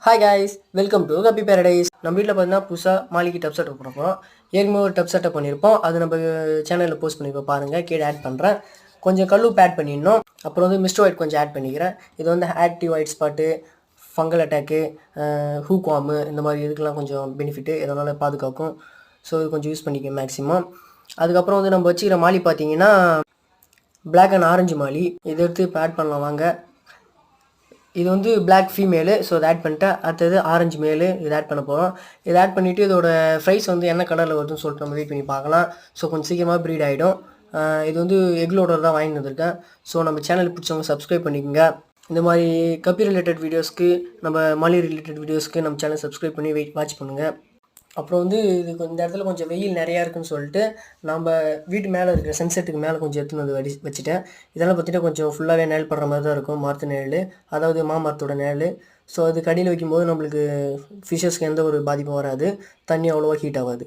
Hi guys, welcome to கப்பி paradise. நம்ம வீட்டில் பார்த்தீங்கன்னா புதுசாக மாளிகை டப் செட்டப் பண்ண போகிறோம். ஏற்கனவே ஒரு டப் செட்டப் பண்ணியிருப்போம். அது நம்ம சேனலில் போஸ்ட் பண்ணியிருப்போம், பாருங்கள். கீழே ஆட் பண்ணுறேன். கொஞ்சம் கல்லுப்பு ஆட் பண்ணிடணும். அப்புறம் வந்து மிஸ்டர் ஒயிட் கொஞ்சம் ஆட் பண்ணிக்கிறேன். இது வந்து active white spot, fungal attack, hookworm, இந்த மாதிரி இதுக்கெல்லாம் கொஞ்சம் பெனிஃபிட்டு, இதனால் பாதுகாக்கும். ஸோ இது கொஞ்சம் யூஸ் பண்ணிக்க மேக்ஸிமம். அதுக்கப்புறம் வந்து நம்ம வச்சுக்கிற மாலி பார்த்தீங்கன்னா பிளாக் அண்ட் ஆரஞ்சு மாலி. இதை எடுத்து இப்போ ஆட் பண்ணலாம் வாங்க. இது வந்து பிளாக் ஃபீமேலு, ஸோ இதை ஆட் பண்ணிட்டேன். அடுத்தது ஆரஞ்சு மேலு, இதை ஆட் பண்ண போகிறோம். இதை ஆட் பண்ணிவிட்டு இதோட ப்ரைஸ் வந்து என்ன கலரில் வருதுன்னு சொல்லிட்டு நம்ம வெயிட் பண்ணி பார்க்கலாம். ஸோ கொஞ்சம் சீக்கிரமாக ப்ரீட் ஆகிடும். இது வந்து எக்லோடர் தான் வாங்கி வந்திருக்கேன். ஸோ நம்ம சேனல் பிடிச்சவங்க சப்ஸ்கிரைப் பண்ணிக்கோங்க. இந்த மாதிரி கப்பி ரிலேட்டட் வீடியோஸ்க்கு, நம்ம மலி ரிலேட்டட் வீடியோஸ்க்கு நம்ம சேனல் சப்ஸ்கிரைப் பண்ணி வாட்ச் பண்ணுங்கள். அப்புறம் வந்து இது இந்த இடத்துல கொஞ்சம் வெயில் நிறையா இருக்குன்னு சொல்லிட்டு நம்ம வீட்டு மேலே இருக்கிற சன்செட்டுக்கு மேலே கொஞ்சம் எடுத்துன்னு வந்து வச்சுட்டேன். இதெல்லாம் பார்த்திங்கன்னா கொஞ்சம் ஃபுல்லாகவே நிழல் படுற மாதிரி தான் இருக்கும், மரத்து நிழல், அதாவது மாமரத்தோட நிழல். ஸோ அது கடியில் வைக்கும்போது நம்மளுக்கு ஃபிஷ்ஷஸ்க்கு எந்த ஒரு பாதிப்பும் வராது, தண்ணி அவ்வளோவா ஹீட் ஆகாது.